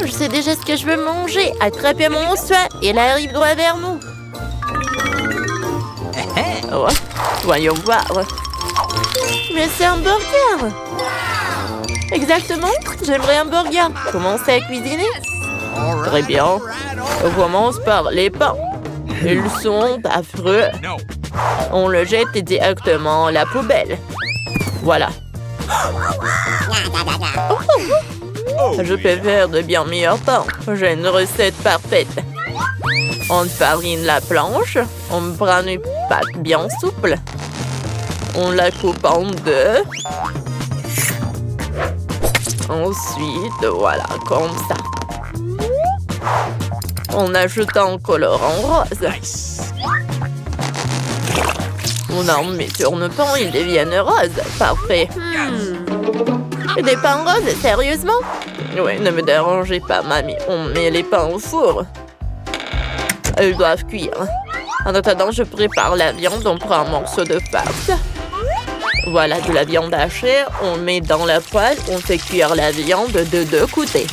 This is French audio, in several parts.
Je sais déjà ce que je veux manger. Attrapez mon monstre, il arrive droit vers nous. Oh, voyons voir. Mais c'est un burger. Exactement, j'aimerais un burger. Commencez à cuisiner. Très bien. On commence par les pains. Ils sont affreux. On le jette directement à la poubelle. Voilà. Je peux faire de bien meilleurs pains. J'ai une recette parfaite. On farine la planche. On prend une pâte bien souple. On la coupe en deux. Ensuite, voilà, comme ça. On ajoute un colorant rose. On en met sur nos pains, ils deviennent roses. Parfait. Des pains roses, sérieusement? Oui, ne me dérangez pas, mamie. On met les pains au four. Ils doivent cuire. En attendant, je prépare la viande. On prend un morceau de farce. Voilà, de la viande hachée. On met dans la poêle. On fait cuire la viande de 2 côtés.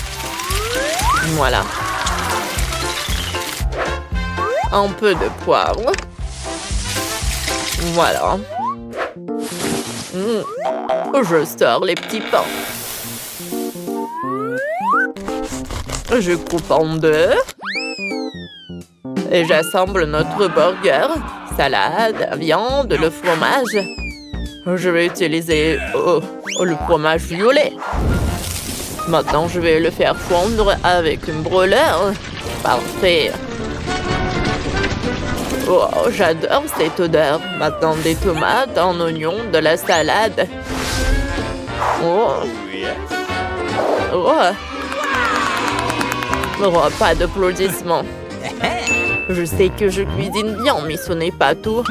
Voilà. Un peu de poivre. Voilà. Je sors les petits pains. Je coupe en deux. Et j'assemble notre burger. Salade, viande, le fromage. Je vais utiliser le fromage violet. Maintenant, je vais le faire fondre avec une brûleur. Parfait. Oh, j'adore cette odeur. Maintenant, des tomates, un oignon, de la salade. Oh. Oh. Oh, pas d'applaudissements. Je sais que je cuisine bien, mais ce n'est pas tout.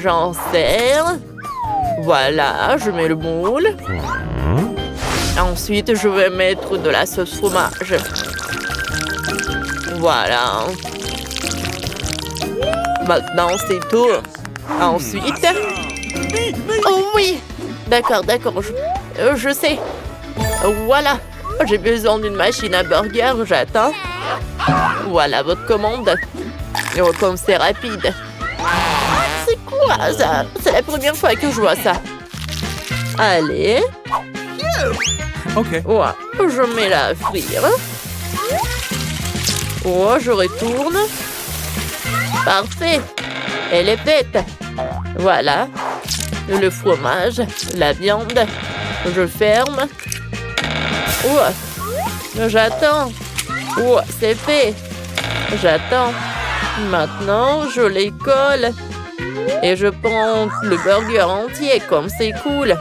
J'en sers. Voilà, je mets le moule. Ensuite, je vais mettre de la sauce fromage. Voilà. Maintenant, c'est tout. Ensuite... Oh oui! D'accord, je sais. Voilà. J'ai besoin d'une machine à burger, j'attends. Voilà votre commande. Oh, comme c'est rapide. C'est quoi ça? C'est la première fois que je vois ça. Allez. Ok. Ouais, je mets la frire. Oh, je retourne. Parfait. Elle est faite. Voilà. Le fromage, la viande. Je ferme. Oh, j'attends. Oh, c'est fait. J'attends. Maintenant, je les colle. Et je prends le burger entier, comme c'est cool.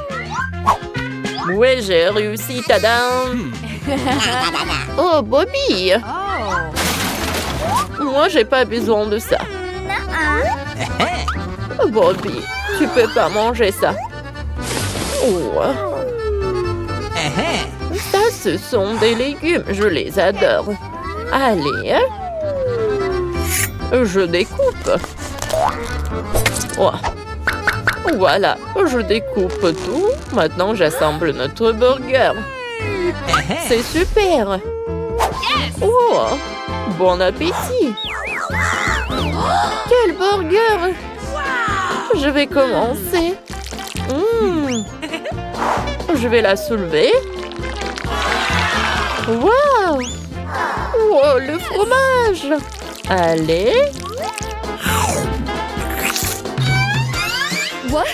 Ouais, j'ai réussi, tadam! Oh, Bobby! Moi, j'ai pas besoin de ça. Oh, Bobby, tu peux pas manger ça. Oh. Ça, ce sont des légumes, je les adore. Allez, je découpe. Oh. Voilà, je découpe tout. Maintenant, j'assemble notre burger. C'est super. Oh, bon appétit. Quel burger. Je vais commencer. Je vais la soulever. Wow. Oh, le fromage. Allez.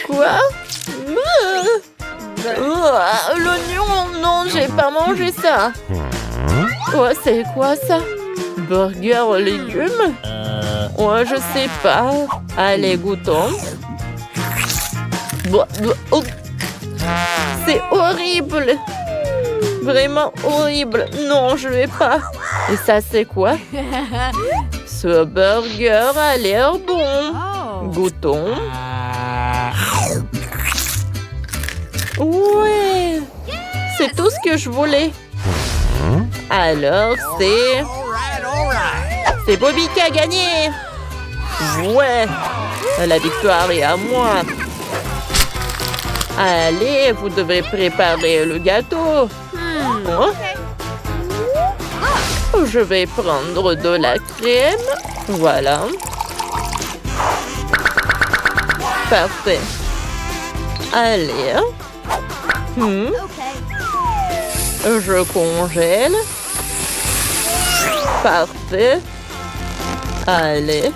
Quoi? L'oignon, non, j'ai pas mangé ça. Oh, c'est quoi ça? Burger aux légumes? Oh, je sais pas. Allez, goûtons. Oh. C'est horrible. Vraiment horrible. Non, je vais pas. Et ça, c'est quoi? Ce burger a l'air bon. Goûtons. Ouais, c'est tout ce que je voulais. Alors, c'est Bobby qui a gagné. Ouais, la victoire est à moi. Allez, vous devez préparer le gâteau. Je vais prendre de la crème. Voilà. Parfait. Allez. Je congèle. Parfait. Allez.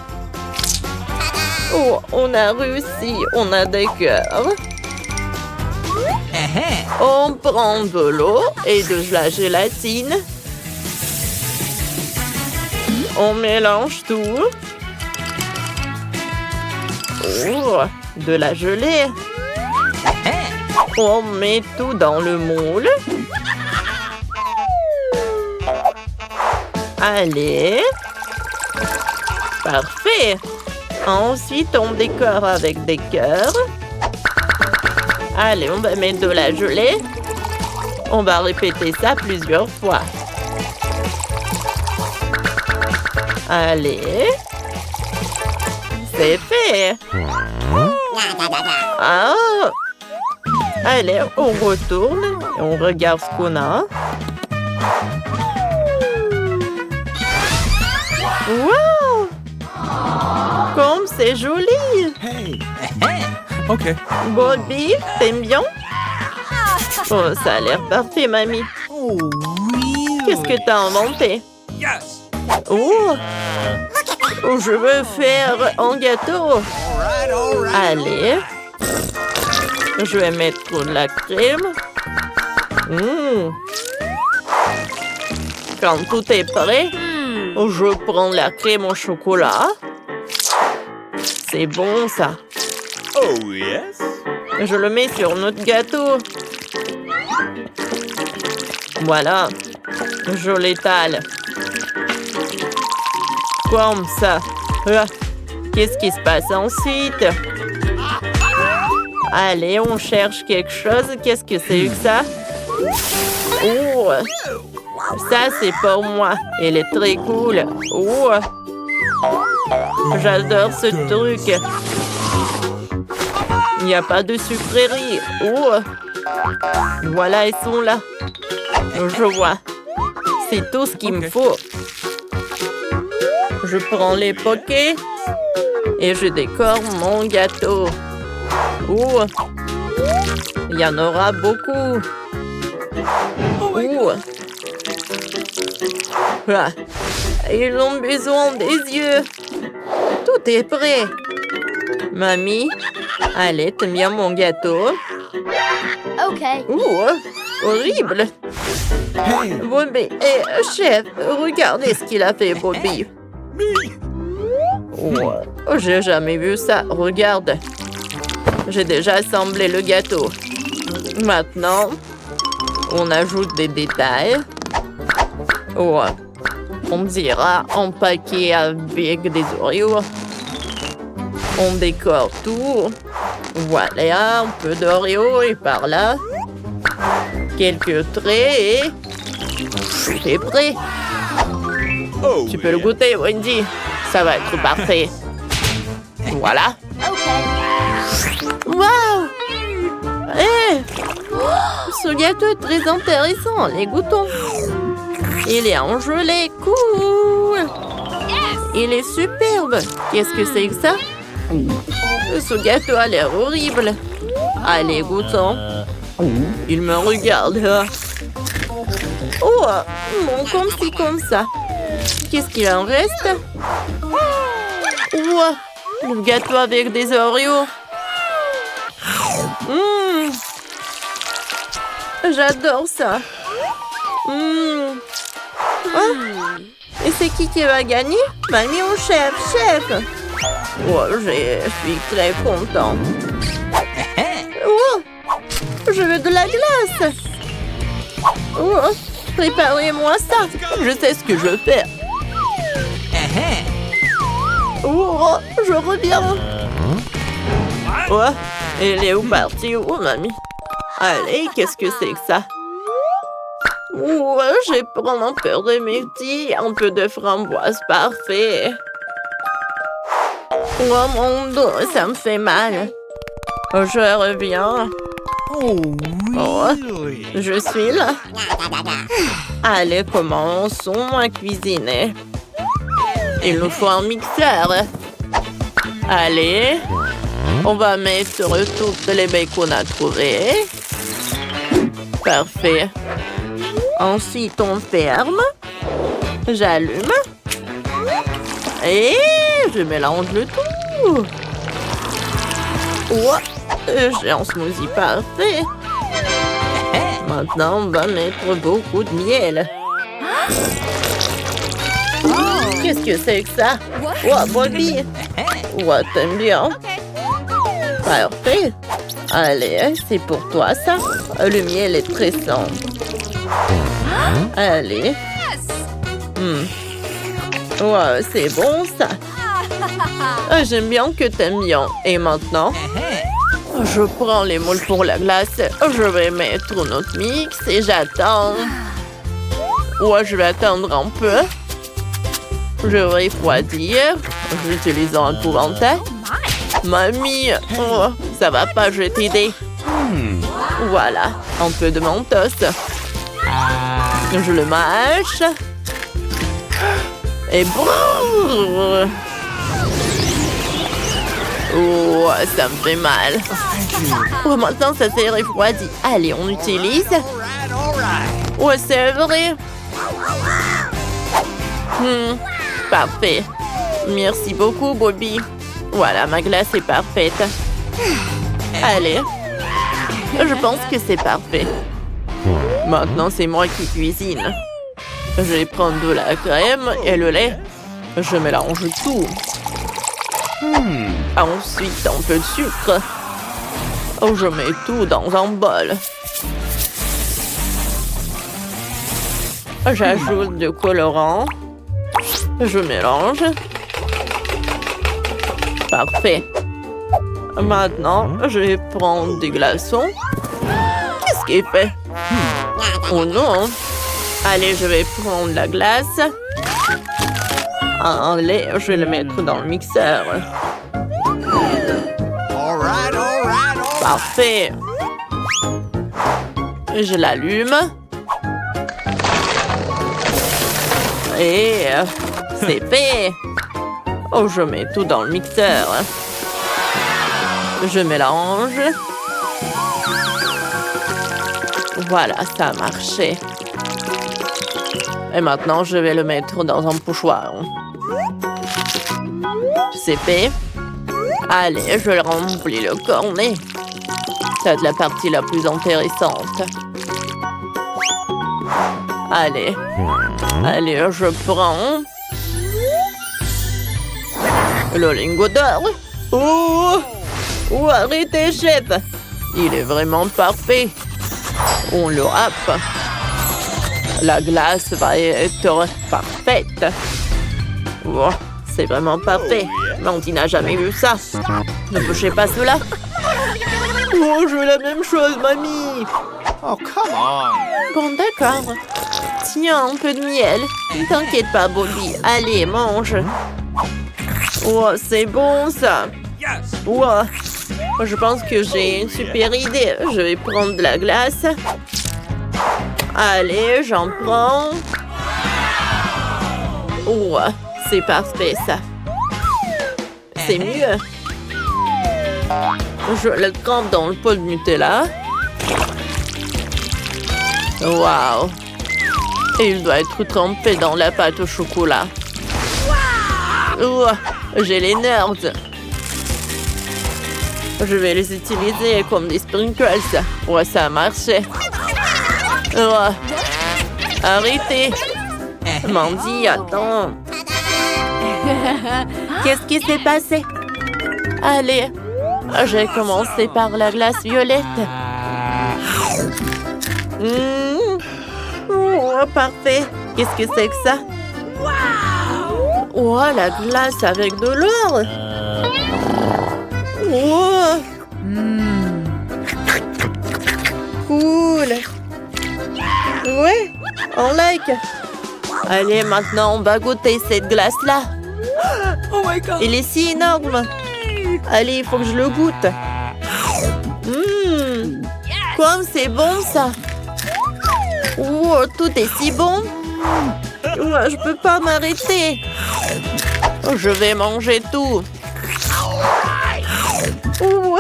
Oh, on a réussi. On a des cœurs. On prend de l'eau et de la gélatine. On mélange tout. Oh, de la gelée. On met tout dans le moule. Allez. Parfait. Ensuite, on décore avec des cœurs. Allez, on va mettre de la gelée. On va répéter ça plusieurs fois. Allez. C'est fait. Ah. Allez, on retourne et on regarde ce qu'on a. Wow! Comme c'est joli! Hey. Okay. Bobby, t'aimes bien? Oh, ça a l'air parfait, mamie. Oh, really? Qu'est-ce que t'as inventé? Yes. Oh! Je veux faire un gâteau. All right. Allez. Je vais mettre de la crème. Quand tout est prêt, je prends la crème au chocolat. C'est bon, ça. Oh, yes. Je le mets sur notre gâteau. Voilà. Je l'étale. Comme ça. Qu'est-ce qui se passe ensuite? Allez, on cherche quelque chose. Qu'est-ce que c'est que ça? Oh! Ça, c'est pour moi. Elle est très cool. Oh! J'adore ce truc. Il n'y a pas de sucrerie. Oh! Voilà, ils sont là. Je vois. C'est tout ce qu'il me faut. Je prends les poquets et je décore mon gâteau. Oh! Il y en aura beaucoup. Oh! Ah. Ils ont besoin des yeux. Tout est prêt. Mamie, allez, t'aimes bien mon gâteau? OK. Oh, horrible. Hey. Bobby, chef, regardez ce qu'il a fait, Bobby. Oh, j'ai jamais vu ça. Regarde. J'ai déjà assemblé le gâteau. Maintenant, on ajoute des détails. Oh, on dira un paquet avec des Oreos. On décore tout. Voilà, un peu d'Oreo et par là. Quelques traits et... c'est prêt. Oh, Tu peux le goûter, Wendy. Ça va être parfait. Voilà. OK. Waouh! Ce gâteau est très intéressant. Les goûtons. Il est en gelée. Cool. Il est superbe. Qu'est-ce que c'est que ça? Ce gâteau a l'air horrible. Allez, goûtons. Il me regarde. Oh, bon, comme ci, comme ça. Qu'est-ce qu'il en reste? Oh, le gâteau avec des Oreos. J'adore ça. Oh, et c'est qui va gagner? Mamie ou chef? Chef! Oh, je suis très content. Oh, je veux de la glace. Oh, préparez-moi ça. Je sais ce que je veux faire. Oh, je reviens. Oh, elle est où partie? Oh, mamie. Allez, qu'est-ce que c'est que ça? Oh, je vais prendre un peu de myrtille, un peu de framboise, parfait. Oh mon dos, ça me fait mal. Je reviens. Oh, je suis là. Allez, commençons à cuisiner. Il nous faut un mixeur. Allez, on va mettre toutes les bacons à trouver. Parfait. Ensuite, on ferme. J'allume. Et je mélange le tout. Oh, j'ai un smoothie parfait. Maintenant, on va mettre beaucoup de miel. Qu'est-ce que c'est que ça? Oh, Bobby! Oh, t'aimes bien? Parfait. Allez, c'est pour toi, ça. Le miel est très simple. Allez. Oh, c'est bon, ça. J'aime bien que t'aimes bien. Et maintenant, je prends les moules pour la glace. Je vais mettre notre mix et j'attends. Ouais, je vais attendre un peu. Je vais refroidir. J'utilise un épouvantail. Mamie, oh, ça va pas, je vais t'aider. Voilà, un peu de mentos. Je le mâche. Et brrr. Oh, ça me fait mal. Oh, maintenant, ça s'est refroidi. Allez, on utilise. Oh, c'est vrai. Parfait. Merci beaucoup, Bobby. Voilà, ma glace est parfaite. Allez. Je pense que c'est parfait. Maintenant, c'est moi qui cuisine. Je vais prendre de la crème et le lait. Je mélange tout. Ensuite, un peu de sucre. Je mets tout dans un bol. J'ajoute du colorant. Je mélange. Parfait. Maintenant, je vais prendre des glaçons. Qu'est-ce qu'il fait? Oh non! Allez, je vais prendre la glace. Un lait, je vais le mettre dans le mixeur. Parfait. Je l'allume. Et c'est fait. Oh, je mets tout dans le mixeur. Je mélange. Voilà, ça a marché. Et maintenant, je vais le mettre dans un pochoir. C'est fait. Allez, je le remplis le cornet. C'est la partie la plus intéressante. Allez. Allez, je prends le lingot d'or. Oh! Oh, arrêtez, chef! Il est vraiment parfait. On le râpe. La glace va être parfaite. Oh, c'est vraiment parfait. Mandy n'a jamais vu ça. Ne touchez pas cela. Oh, je veux la même chose, mamie. Oh, come on. Bon, d'accord. Tiens, un peu de miel. Ne t'inquiète pas, Bobby. Allez, mange. Oh, c'est bon, ça. Oh, je pense que j'ai une super idée. Je vais prendre de la glace. Allez, j'en prends. Oh, c'est parfait, ça. C'est mieux. Je le trempe dans le pot de Nutella. Waouh! Et il doit être trempé dans la pâte au chocolat. Oh, j'ai les nerds. Je vais les utiliser comme des sprinkles. Ouais, ça a marché. Oh. Arrêtez. Mandy, attends. Qu'est-ce qui s'est passé? Allez, j'ai commencé par la glace violette. Oh, parfait. Qu'est-ce que c'est que ça? Oh, la glace avec de l'or. Oh. Cool. Ouais, on like. Allez, maintenant, on va goûter cette glace-là. Oh my god! Il est si énorme. Allez, il faut que je le goûte. Comme c'est bon ça. Oh, tout est si bon. Ouais, je peux pas m'arrêter. Je vais manger tout. Oh.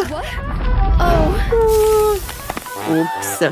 Oh. Oups.